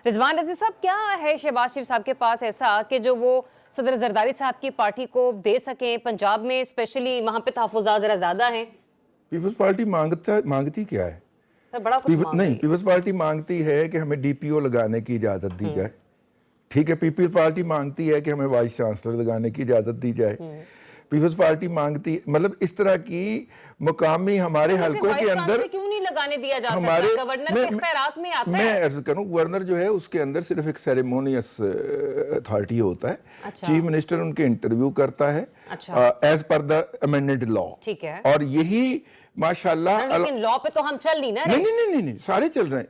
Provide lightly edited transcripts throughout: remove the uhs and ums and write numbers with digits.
रिजवान रज़ी साहब, क्या है शहबाज शरीफ साहब के पास ऐसा कि जो वो सदर जरदारी साहब की पार्टी को दे सकें? पंजाब में स्पेशली वहाँ पे तहफ़्फ़ुज़ात ज़रा ज़्यादा हैं। पीपल्स पार्टी मांगती क्या है? बड़ा कुछ मांग रही है। पीपल्स पार्टी मांगती है कि हमें डीपीओ लगाने की इजाज़त दी जाए। ठीक है, पीपल्स पार्टी मांगती है कि हमें वाइस चांसलर लगाने की इजाज़त दी जाए। पीपल्स पार्टी मांगती, मतलब इस तरह की मुकामी हमारे हलकों के अंदर क्यों नहीं लगाने दिया जा हमारे सकता? गवर्नर के इख्तियारात में आता है। मैं अर्ज करूं, गवर्नर जो है उसके अंदर सिर्फ एक सेरेमोनियस अथॉरिटी होता है। अच्छा। चीफ मिनिस्टर उनके इंटरव्यू करता है as per the amended law. ठीक है। और यही माशाल्लाह, लेकिन लॉ पे तो हम चल नहीं ना नहीं नहीं नहीं नहीं सारे चल रहे हैं।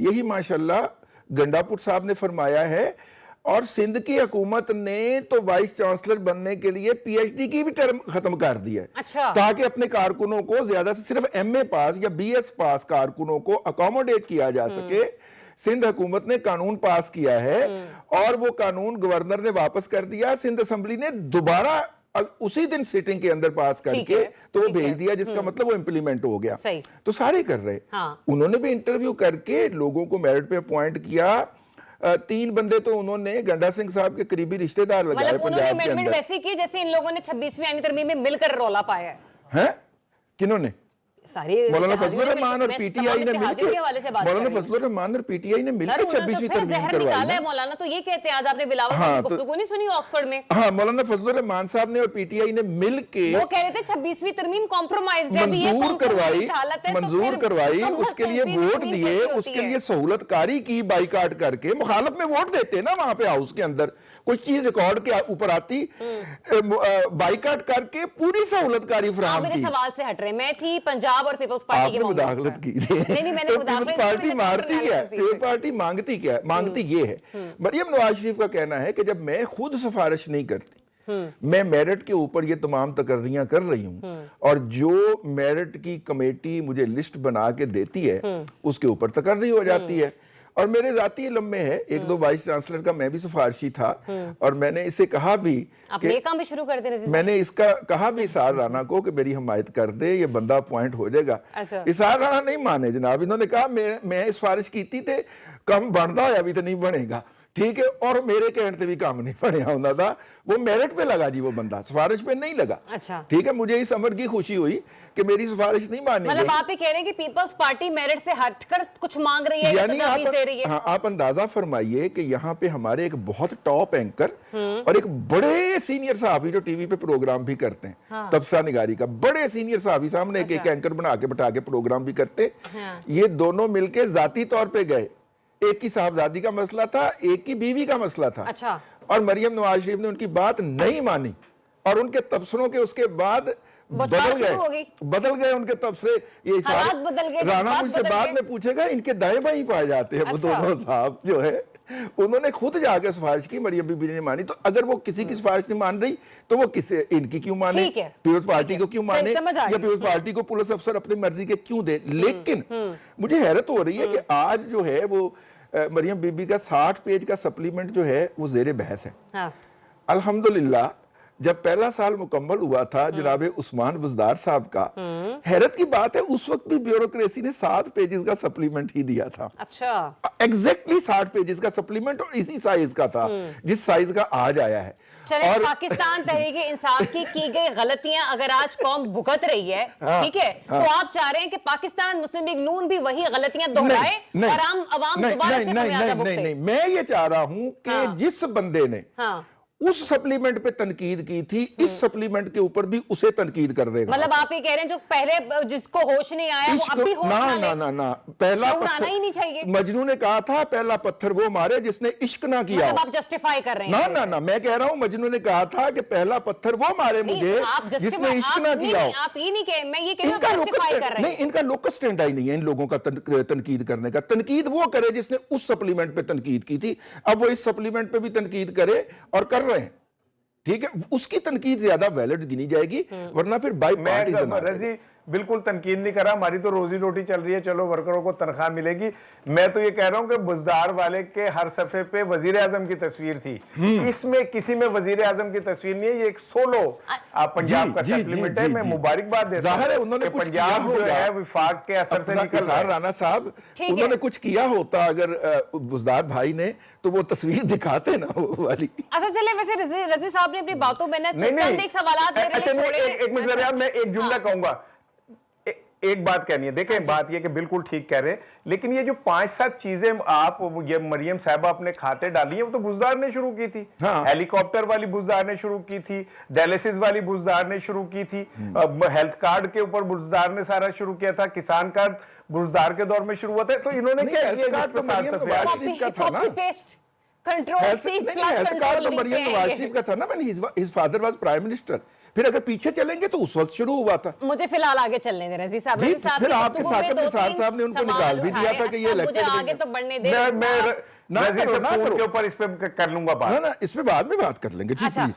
यही माशाल्लाह गंडापुर साहब ने फरमाया है। और सिंध की हुकूमत ने तो वाइस चांसलर बनने के लिए पीएचडी की भी टर्म खत्म कर दी है। अच्छा। ताकि अपने कारकुनों को ज्यादा से सिर्फ एमए पास या बीएस पास कारकुनों को अकोमोडेट किया जा सके। सिंध हुकूमत ने कानून पास किया है और वो कानून गवर्नर ने वापस कर दिया। सिंध असेंबली ने दोबारा उसी दिन सिटिंग के अंदर पास करके तो वो भेज दिया, जिसका मतलब वो इंप्लीमेंट हो गया। तो सारे कर रहे। उन्होंने भी इंटरव्यू करके लोगों को मेरिट पे अपॉइंट किया। 3 बंदे तो उन्होंने गंडा सिंह साहब के करीबी रिश्तेदार लगाए पंजाब के अंदर। वैसे की जैसे इन लोगों ने 26वीं आईनी तरमीम में मिलकर रौला पाया है। किन्होंने? सारी मौलाना फजलुर रहमान और पीटीआई ने मिलकर, मौलाना फजलुर रहमान और पीटीआई ने मिलकर 26वीं तरमीम करवाई। मौलाना तो ये कहते हैं, आज आपने बिलावल की गुफ्तगू नहीं सुनी ऑक्सफोर्ड में? हाँ, मौलाना फजलुर रहमान साहब ने और पीटीआई ने मिलके वो कह रहे थे 26वीं तरमीम कॉम्प्रोमाइज्ड है, मंजूर करवाई, उसके लिए वोट दिए, उसके लिए सहूलतकारी की, बाइकाट करके। मुखालफ में वोट देते ना वहां पे हाउस के अंदर, कोई चीज रिकॉर्ड के ऊपर आती, बाइकाट करके पूरी सहूलतकारी फराहम की। सवाल से हट रहे, मैं थी पंजाब और पीपल्स पार्टी की मुदाखलत की थी। तो पीपल्स पार्टी मारती क्या है? पीपल्स पार्टी मांगती क्या है? मांगती ये है, मरियम नवाज शरीफ का कहना है कि जब मैं खुद सिफारिश नहीं करती, मैं मेरिट के ऊपर ये तमाम तकर्रियां कर रही हूं और जो मेरिट की कमेटी मुझे लिस्ट बना के देती है उसके ऊपर तकर्री हो जाती है। और मेरे जाती इल्म में है, 1-2 वाइस चांसलर का मैं भी सिफारिशी था और मैंने इसे कहा भी, काम भी शुरू कर दे। मैंने इसका कहा भी इसार राना को कि मेरी हमायत कर दे, ये बंदा अपॉइंट हो जाएगा। अच्छा। इसार राना नहीं माने जनाब, इन्होंने कहा मैं सिफारिश की थी ते कम बनता है, अभी तो नहीं बनेगा। ठीक है, और मेरे कहने से भी काम नहीं बनया होना था। वो मेरिट पे लगा जी, वो बंदा सिफारिश पे नहीं लगा। अच्छा। ठीक है, मुझे इस अमर की खुशी हुई कि मेरी सिफारिश नहीं मानी। मतलब आप ये कह रहे हैं कि पीपल्स पार्टी मेरिट से हटकर कुछ मांग रही है, यानी आप अंदाजा फरमाइए कि यहाँ पे हमारे एक बहुत टॉप एंकर और एक बड़े सीनियर सहाफी जो टीवी पे प्रोग्राम भी करते हैं, तबसरा निगारी का बड़े सीनियर सहाफी सामने एक एंकर बना के बैठा के प्रोग्राम भी करते, ये दोनों मिलके जाती तौर पे गए। एक की साहबजादी का मसला था, एक की बीवी का मसला था। अच्छा। और मरियम नवाज शरीफ ने उनकी बात नहीं मानी और उनके तबसरों के उसके बाद बदल गए उनके तबसरे। ये राना मुझसे बाद में पूछेगा, इनके दाएं बाएं पाए जाते हैं वो दोनों साहब जो है। उन्होंने खुद जाकर सिफारिश की, मरियम बीबी ने मानी। तो अगर वो किसी की सिफारिश नहीं मान रही तो वो किसे, इनकी क्यों माने? पीपल्स पार्टी को क्यों माने? या पीपल्स पार्टी को पुलिस अफसर अपनी मर्जी के क्यों दे? लेकिन मुझे हैरत हो रही है कि आज जो है वो मरियम बीबी का 60 पेज का सप्लीमेंट जो है वो जेरे बहस है। अल्हम्दुलिल्लाह, जब पहला साल मुकम्मल हुआ था जनाबे उस्मान बुज़दार साहब का, हैरत की बात है उस वक्त भी ब्यूरोक्रेसी ने 7 पेजेस का सप्लीमेंट ही दिया था। अच्छा। एग्जैक्टली 60 पेजेस का सप्लीमेंट, और इसी साइज का था जिस साइज का आज आया है। और पाकिस्तान तहरीक इंसाफ की गई गलतियां अगर आज कौम भुगत रही है, ठीक है, तो आप चाह रहे हैं कि पाकिस्तान मुस्लिम लीग नून भी वही गलतियां दोहराए और आम अवाम दोबारा से खमियाजा भुगते? नहीं, मैं ये चाह रहा हूं कि जिस बंदे ने उस सप्लीमेंट पे तनकीद की थी, इस सप्लीमेंट के ऊपर भी उसे तनकीद कर देगा। मतलब आप ये कह रहे हैं जो पहले जिसको होश नहीं आया वो अब भी होश ना पहला पत्थर ही नहीं चाहिए। मजनू ने कहा था पहला पत्थर वो मारे जिसने इश्क ना किया। मतलब आप जस्टिफाई कर रहे हैं? ना मैं कह रहा हूं मजनू ने कहा था कि पहला पत्थर वो मारे मुझे जिसने इश्क ना किया। आप ये नहीं कह, मैं ये कह रहा हूं जस्टिफाई कर रहे हैं। नहीं, इनका लोकस स्टैंड ही नहीं है इन लोगों का तनकीद करने का। तनकीद वो करे जिसने उस सप्लीमेंट पे तनकीद की थी, अब वो इस सप्लीमेंट पे भी तनकीद करे और कर रहे हैं। ठीक है, उसकी तनकीद ज्यादा वैलिड गिनी जाएगी, वरना फिर बाई पार्टी। रजी बिल्कुल तनकीद नहीं करा, हमारी तो रोजी रोटी चल रही है, चलो वर्करों को तनख्वाह मिलेगी। मैं तो ये कह रहा हूं कि बुजदार वाले के हर सफे पे वजीर आजम की तस्वीर थी, इसमें किसी में वजीर आजम की तस्वीर नहीं है। ये एक सोलो पंजाब का सेटलमेंट है। मैं मुबारकबाद देता हूं, है उन्होंने कुछ पंजाब जो है विफाक के असर से निकल रहा है। राणा साहब उन्होंने कुछ किया होता अगर बुजदार भाई ने, तो वो तस्वीर दिखाते ना वो वाली। अच्छा चले, वैसे रजी साहब ने अपनी बातों में ना नहीं, एक सवाल एक मिनट जरा, मैं एक जुमला कहूंगा, एक बात कहनी है। देखें, बात ये कि बिल्कुल ठीक कह रहे हैं, लेकिन ये जो 5-7 चीजें आप ये मरियम साहबा अपने खाते डाली है, वो तो बुजदार ने शुरू की थी। हेलीकॉप्टर वाली बुजदार ने शुरू की थी, डायलिसिस वाली बुजदार ने शुरू की थी, हेल्थ कार्ड के ऊपर बुजदार ने सारा शुरू किया था, किसान कार्ड बुजदार के दौर में शुरू हुआ था। तो इन्होंने क्या किया? फिर अगर पीछे चलेंगे तो उस वक्त शुरू हुआ था। मुझे फिलहाल आगे चलने दे रजी साहब। फिर आपके साकिब निसार साहब ने उनको निकाल भी दिया था कि ये मुझे आगे तो बढ़ने दे। मैं रजी से फोन के ऊपर इस पे कर लूंगा बात। ना इस पे बाद में बात कर लेंगे। जी प्लीज।